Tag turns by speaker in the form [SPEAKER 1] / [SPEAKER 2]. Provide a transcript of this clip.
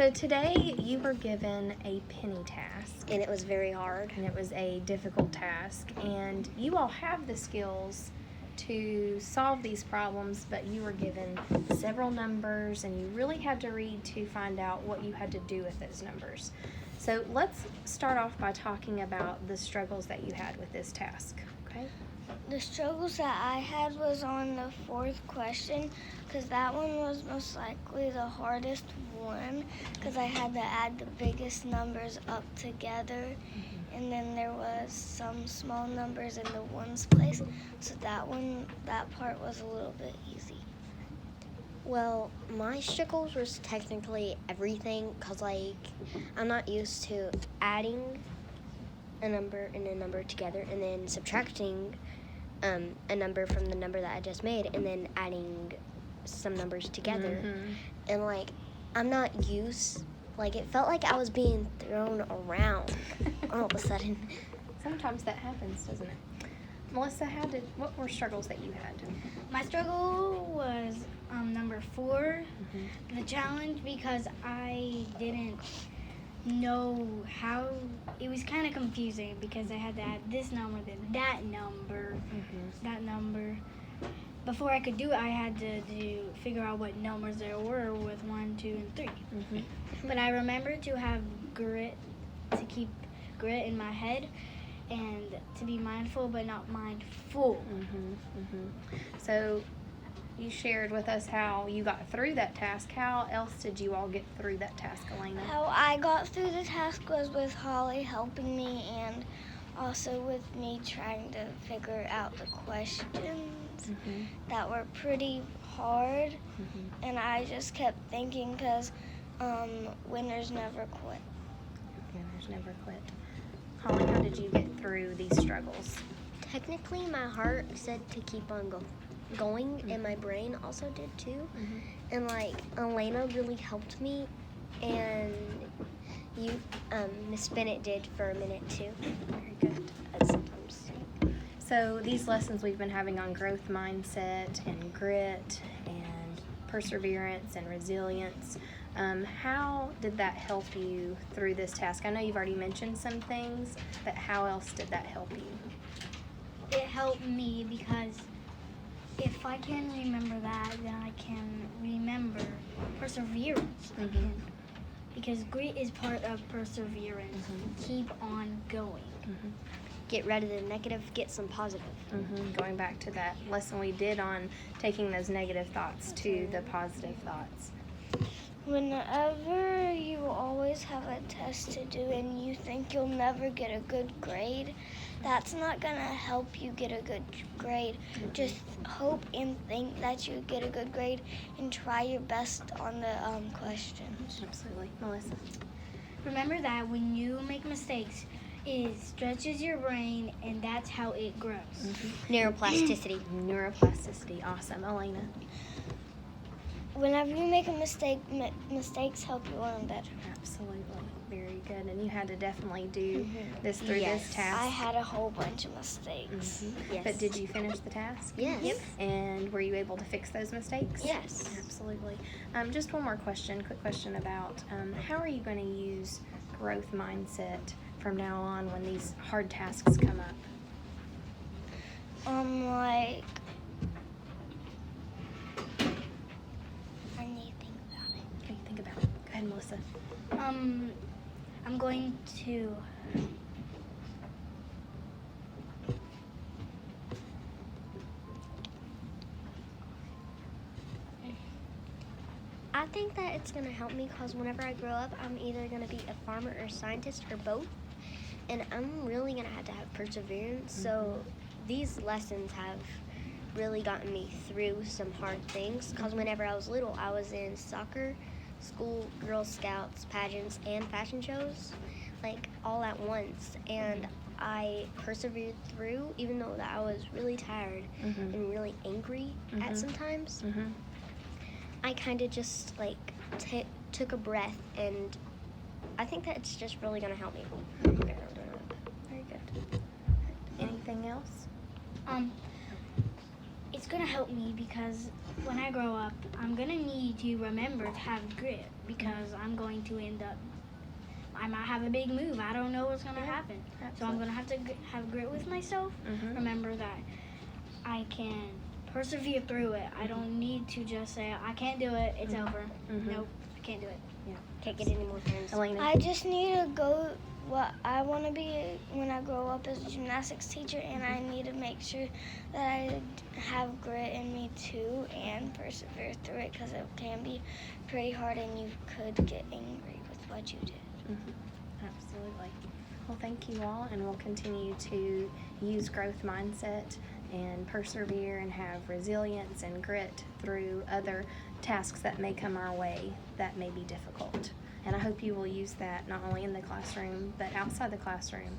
[SPEAKER 1] So today you were given a penny task.
[SPEAKER 2] And it was very hard.
[SPEAKER 1] And it was a difficult task. And you all have the skills to solve these problems, but you were given several numbers and you really had to read to find out what you had to do with those numbers. So let's start off by talking about the struggles that you had with this task, okay?
[SPEAKER 3] The struggles that I had was on the fourth question, because that one was most likely the hardest one, because I had to add the biggest numbers up together, and then there was some small numbers in the ones place, so that part was a little bit easy.
[SPEAKER 2] Well, my struggles was technically everything, because, I'm not used to adding a number and a number together and then subtracting a number from the number that I just made and then adding some numbers together. And, I'm not used, it felt like I was being thrown around all of a sudden.
[SPEAKER 1] Sometimes that happens, doesn't it? Melissa, what were struggles that you had?
[SPEAKER 4] My struggle was number 4, the challenge, because I didn't know how. It was kind of confusing because I had to add this number, then that number. Before I could do it, I had to figure out what numbers there were with 1, 2, and 3. But I remembered to have grit, to keep grit in my head, and to be mindful but not mindful.
[SPEAKER 1] So you shared with us how you got through that task. How else did you all get through that task, Elena?
[SPEAKER 3] How I got through the task was with Holly helping me and also with me trying to figure out the questions that were pretty hard. And I just kept thinking because winners never quit.
[SPEAKER 1] Winners never quit. Holly, how did you get through these struggles?
[SPEAKER 2] Technically, my heart said to keep on going, and my brain also did too. And Elena really helped me, and you, Miss Bennett did for a minute too.
[SPEAKER 1] Very good.
[SPEAKER 2] Sometimes.
[SPEAKER 1] So these lessons we've been having on growth mindset and grit and perseverance and resilience, how did that help you through this task? I know you've already mentioned some things, but how else did that help you?
[SPEAKER 4] It helped me because if I can remember that, then I can remember perseverance again. Because grit is part of perseverance. Keep on going.
[SPEAKER 2] Get rid of the negative, get some positive.
[SPEAKER 1] Going back to that lesson we did on taking those negative thoughts to the positive thoughts.
[SPEAKER 3] Whenever you always have a test to do and you think you'll never get a good grade, that's not going to help you get a good grade. Just hope and think that you get a good grade and try your best on the questions.
[SPEAKER 1] Absolutely. Melissa?
[SPEAKER 4] Remember that when you make mistakes, it stretches your brain, and that's how it grows.
[SPEAKER 2] Neuroplasticity.
[SPEAKER 1] Neuroplasticity. Awesome. Elena?
[SPEAKER 3] Whenever you make a mistake, mistakes help you learn better.
[SPEAKER 1] Absolutely. Very good. And you had to definitely do this through this task.
[SPEAKER 3] I had a whole bunch of mistakes.
[SPEAKER 2] Yes.
[SPEAKER 1] But did you finish the task?
[SPEAKER 2] Yes. Yep.
[SPEAKER 1] And were you able to fix those mistakes?
[SPEAKER 2] Yes.
[SPEAKER 1] Absolutely. Just one more question, quick question about how are you going to use growth mindset from now on when these hard tasks come up?
[SPEAKER 3] I need to think about it.
[SPEAKER 1] Okay, think about it. Go ahead, Melissa.
[SPEAKER 4] I'm going to
[SPEAKER 2] I think that it's going to help me because whenever I grow up, I'm either going to be a farmer or a scientist or both. And I'm really going to have perseverance. So these lessons have really gotten me through some hard things because whenever I was little, I was in soccer, school, Girl Scouts, pageants, and fashion shows, all at once. And I persevered through, even though that I was really tired and really angry at sometimes. I kind of just took a breath, and I think that it's just really going to help me.
[SPEAKER 1] Very good. Anything else?
[SPEAKER 4] It's gonna help me because when I grow up, I'm gonna need to remember to have grit because I'm going to end up, I might have a big move. I don't know what's going to happen. So I'm going to have to have grit with myself. Remember that I can persevere through it. I don't need to just say, I can't do it, it's over. Nope, I can't do it.
[SPEAKER 2] Can't get any more friends.
[SPEAKER 1] Elena?
[SPEAKER 3] I just need to go what I want to be when I grow up as a gymnastics teacher, and I need to make sure that I have grit in me too and persevere through it, because it can be pretty hard and you could get angry with what you did.
[SPEAKER 1] Absolutely. Well, thank you all, and we'll continue to use growth mindset and persevere and have resilience and grit through other tasks that may come our way that may be difficult. And I hope you will use that not only in the classroom, but outside the classroom.